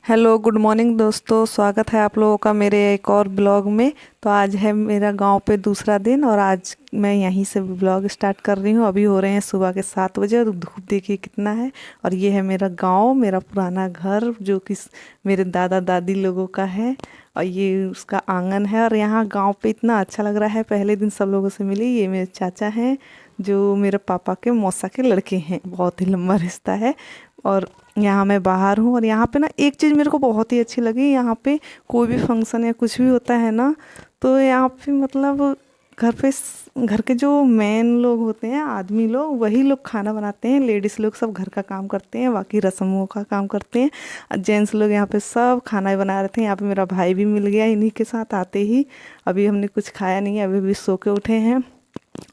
Hello good morning दोस्तों, स्वागत है आप लोगों का मेरे एक और ब्लॉग में। तो आज है मेरा गांव पे दूसरा दिन और आज मैं यहीं से ब्लॉग स्टार्ट कर रही हूँ। अभी हो रहे हैं सुबह के 7 बजे और धूप देखिए कितना है। और ये है मेरा गांव, मेरा पुराना घर जो कि मेरे दादा दादी लोगों का है। और ये उसका आंगन है और यहाँ गांव पे इतना अच्छा लग रहा है। पहले दिन सब लोगों से मिली। ये मेरे चाचा हैं जो मेरे पापा के मौसा के लड़के हैं, बहुत ही लंबा रिश्ता है। और यहाँ मैं बाहर हूँ और यहाँ पे ना एक चीज़ मेरे को बहुत ही अच्छी लगी। यहाँ पे कोई भी फंक्शन या कुछ भी होता है ना, तो यहाँ पे मतलब घर के जो मेन लोग होते हैं, आदमी लोग, वही लोग खाना बनाते हैं। लेडीज़ लोग सब घर का काम करते हैं, बाकी रस्मों का काम करते हैं। जेंट्स लोग यहाँ पे सब खाना ही बना रहे थे। यहाँ पे मेरा भाई भी मिल गया इन्हीं के साथ आते ही। अभी हमने कुछ खाया नहीं है, अभी भी सो के उठे हैं।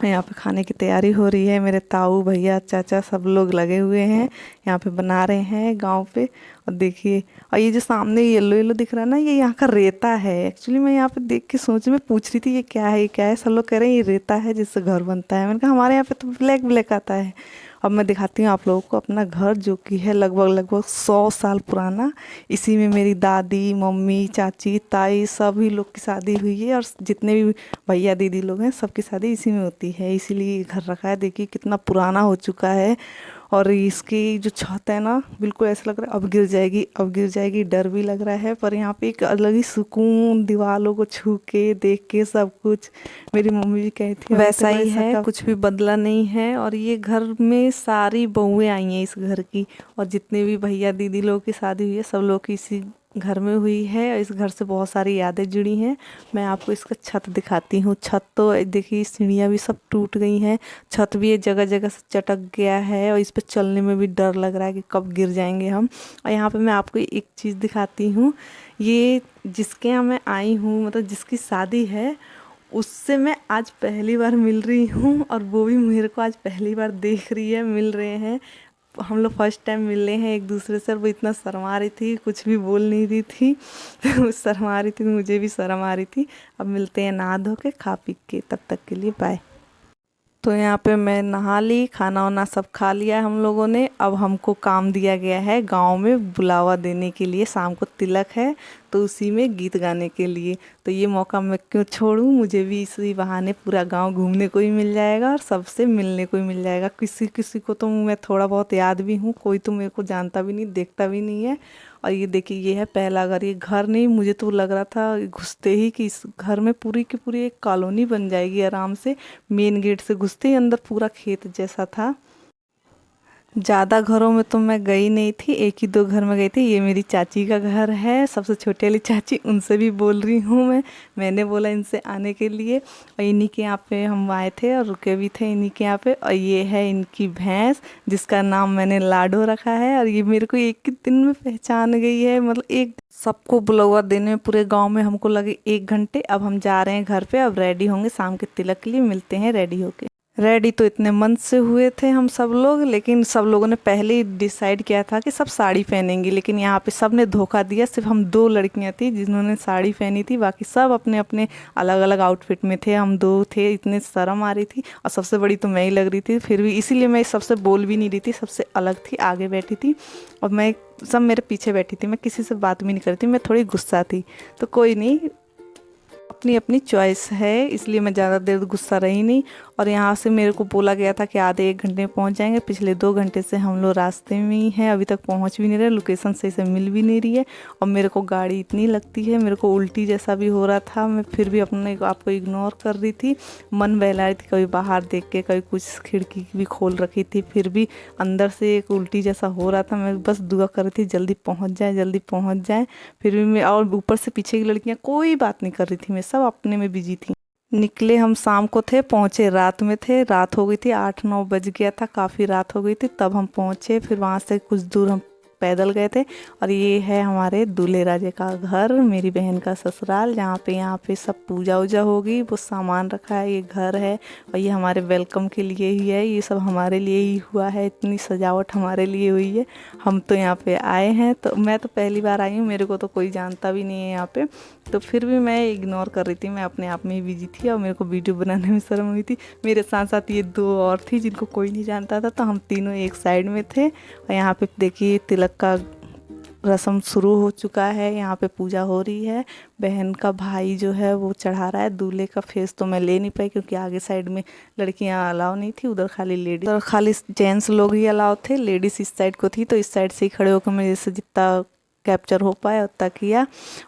यहाँ पे खाने की तैयारी हो रही है। मेरे ताऊ भैया चाचा सब लोग लगे हुए हैं, यहाँ पे बना रहे हैं गांव पे। और देखिए, और ये जो सामने येलो येलो दिख रहा है ना, ये यहाँ का रेता है। एक्चुअली मैं यहाँ पे देख के सोच में पूछ रही थी ये क्या है, ये क्या है। सब लोग कह रहे हैं ये रेता है जिससे घर बनता है। मैंने कहा हमारे यहाँ पे तो ब्लैक ब्लैक आता है। अब मैं दिखाती हूँ आप लोगों को अपना घर जो कि है लगभग लगभग 100 साल पुराना। इसी में मेरी दादी मम्मी चाची ताई सभी लोग की शादी हुई है और जितने भी भैया दीदी लोग हैं सबकी शादी इसी में होती है, इसीलिए ये घर रखा है। देखिए कितना पुराना हो चुका है। और इसकी जो छत है ना, बिल्कुल ऐसा लग रहा है अब गिर जाएगी अब गिर जाएगी, डर भी लग रहा है। पर यहाँ पे एक अलग ही सुकून, दीवारों को छू के देख के सब कुछ। मेरी मम्मी भी कहती है वैसा ही है, कुछ भी बदला नहीं है। और ये घर में सारी बहुएं आई हैं इस घर की। और जितने भी भैया दीदी लोगों की शादी हुई है सब लोग की इसी घर में हुई है। और इस घर से बहुत सारी यादें जुड़ी हैं। मैं आपको इसका छत दिखाती हूँ। छत तो देखिए, सीढ़ियाँ भी सब टूट गई हैं। छत भी ये जगह जगह से चटक गया है और इस पर चलने में भी डर लग रहा है कि कब गिर जाएंगे हम। और यहाँ पे मैं आपको एक चीज़ दिखाती हूँ। ये जिसके यहाँ मैं आई हूँ, मतलब जिसकी शादी है, उससे मैं आज पहली बार मिल रही हूँ और वो भी मेरे को आज पहली बार देख रही है, मिल रहे हैं। हम लोग फर्स्ट टाइम मिले हैं एक दूसरे से। और वो इतना शर्मा रही थी, कुछ भी बोल नहीं रही थी। वो शर्मा रही थी, मुझे भी शर्म आ रही थी। अब मिलते हैं नहा धो के खा पी के, तब तक के लिए बाय। तो यहाँ पे मैं नहा ली, खाना वाना सब खा लिया है हम लोगों ने। अब हमको काम दिया गया है गांव में बुलावा देने के लिए। शाम को तिलक है तो उसी में गीत गाने के लिए। तो ये मौका मैं क्यों छोड़ूं, मुझे भी इसी बहाने पूरा गांव घूमने को ही मिल जाएगा और सबसे मिलने को ही मिल जाएगा। किसी किसी को तो मैं थोड़ा बहुत याद भी हूँ, कोई तो मेरे को जानता भी नहीं देखता भी नहीं है। और ये देखिए, ये है पहला घर। ये घर नहीं, मुझे तो लग रहा था घुसते ही कि इस घर में पूरी की पूरी एक कॉलोनी बन जाएगी आराम से। मेन गेट से घुसते ही अंदर पूरा खेत जैसा था। ज़्यादा घरों में तो मैं गई नहीं थी, एक ही दो घर में गई थी। ये मेरी चाची का घर है, सबसे छोटी वाली चाची, उनसे भी बोल रही हूँ मैंने बोला इनसे आने के लिए। और इन्हीं के यहाँ पे हम आए थे और रुके भी थे इन्हीं के यहाँ पे। और ये है इनकी भैंस जिसका नाम मैंने लाडो रखा है। और ये मेरे को एक ही दिन में पहचान गई है, मतलब एक सबको बुलवा देने में पूरे गांव में हमको लगे 1 घंटे। अब हम जा रहे हैं घर पे, अब रेडी होंगे शाम के तिलक के लिए। मिलते हैं रेडी होके। रेडी तो इतने मन से हुए थे हम सब लोग, लेकिन सब लोगों ने पहले ही डिसाइड किया था कि सब साड़ी पहनेंगे। लेकिन यहाँ पे सब ने धोखा दिया। सिर्फ हम 2 लड़कियाँ थी जिन्होंने साड़ी पहनी थी, बाकी सब अपने अपने अलग अलग आउटफिट में थे। हम 2 थे, इतने शर्म आ रही थी। और सबसे बड़ी तो मैं ही लग रही थी फिर भी, इसीलिए मैं सबसे बोल भी नहीं रही थी, सबसे अलग थी, आगे बैठी थी। और मैं सब मेरे पीछे बैठी थी, मैं किसी से बात भी नहीं करती, मैं थोड़ी गुस्सा थी। तो कोई नहीं, अपनी अपनी चॉइस है, इसलिए मैं ज़्यादा देर गुस्सा रही नहीं। और यहाँ से मेरे को बोला गया था कि आधे 1 घंटे में पहुँच जाएंगे। पिछले 2 घंटे से हम लोग रास्ते में ही हैं, अभी तक पहुँच भी नहीं रहे, लोकेशन सही से मिल भी नहीं रही है। और मेरे को गाड़ी इतनी लगती है, मेरे को उल्टी जैसा भी हो रहा था। मैं फिर भी अपने आपको इग्नोर कर रही थी, मन बहला रही थी, कभी बाहर देख के, कभी कुछ खिड़की भी खोल रखी थी। फिर भी अंदर से एक उल्टी जैसा हो रहा था। मैं बस दुआ कर रही थी जल्दी पहुँच जाए, जल्दी पहुँच जाए। फिर भी मैं, और ऊपर से पीछे की लड़कियाँ कोई बात नहीं कर रही थी, मैं सब अपने में बिजी थी। निकले हम शाम को थे, पहुँचे रात में थे। रात हो गई थी, 8-9 बज गया था, काफ़ी रात हो गई थी तब हम पहुँचे। फिर वहाँ से कुछ दूर हम पैदल गए थे। और ये है हमारे दूल्हे राजे का घर, मेरी बहन का ससुराल, जहाँ पे यहाँ पे सब पूजा वूजा होगी, वो सामान रखा है, ये घर है। और ये हमारे वेलकम के लिए ही है, ये सब हमारे लिए ही हुआ है, इतनी सजावट हमारे लिए हुई है। हम तो यहाँ पे आए हैं, तो मैं तो पहली बार आई हूँ, मेरे को तो कोई जानता भी नहीं है यहाँ पे। तो फिर भी मैं इग्नोर कर रही थी, मैं अपने आप में ही बिजी थी और मेरे को वीडियो बनाने में शर्म हुई थी। मेरे साथ साथ ये 2 और थी जिनको कोई नहीं जानता था, तो हम तीनों एक साइड में थे। और यहाँ पे देखिए तिलक का रस्म शुरू हो चुका है। यहाँ पे पूजा हो रही है। बहन का भाई जो है वो चढ़ा रहा है। दूल्हे का फेस तो मैं ले नहीं पाई क्योंकि आगे साइड में लड़कियां अलाउ नहीं थी, उधर खाली लेडीज और खाली जेंट्स लोग ही अलाउ थे। लेडीज इस साइड को थी तो इस साइड से ही खड़े होकर मैं जैसे जितना कैप्चर हो पाया उतना किया।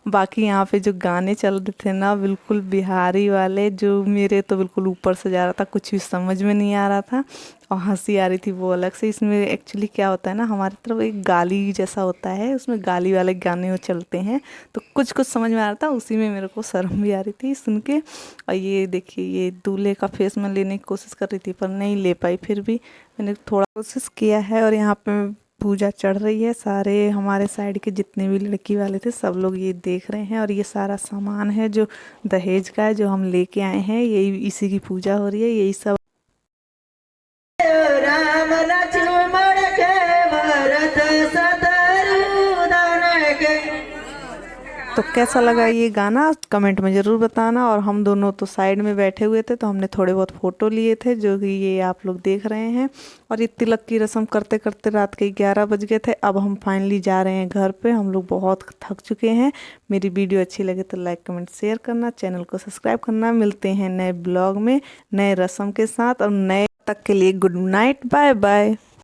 बाकी यहाँ पे जो गाने चल रहे थे ना, बिल्कुल बिहारी वाले, जो मेरे तो बिल्कुल ऊपर से जा रहा था, कुछ भी समझ में नहीं आ रहा था और हंसी आ रही थी वो अलग से। इसमें एक्चुअली क्या होता है ना, हमारी तरफ एक गाली जैसा होता है, उसमें गाली वाले गाने वो चलते हैं, तो कुछ कुछ समझ में आ रहा था, उसी में मेरे को शर्म भी आ रही थी सुन के। और ये देखिए, ये दूल्हे का फेस मैं लेने की कोशिश कर रही थी पर नहीं ले पाई, फिर भी मैंने थोड़ा कोशिश किया है। और यहाँ पे पूजा चढ़ रही है। सारे हमारे साइड के जितने भी लड़की वाले थे सब लोग ये देख रहे हैं। और ये सारा सामान है जो दहेज का है, जो हम लेके आए हैं, यही इसी की पूजा हो रही है। यही सब राम लक्ष्मण के भरत शत्रुघ्न के। तो कैसा लगा ये गाना कमेंट में ज़रूर बताना। और हम दोनों तो साइड में बैठे हुए थे तो हमने थोड़े बहुत फ़ोटो लिए थे, जो कि ये आप लोग देख रहे हैं। और ये तिलक की रस्म करते करते रात के 11 बज गए थे। अब हम फाइनली जा रहे हैं घर पे। हम लोग बहुत थक चुके हैं। मेरी वीडियो अच्छी लगे तो लाइक कमेंट शेयर करना, चैनल को सब्सक्राइब करना। मिलते हैं नए ब्लॉग में नए रस्म के साथ। और नए तक के लिए गुड नाइट, बाय बाय।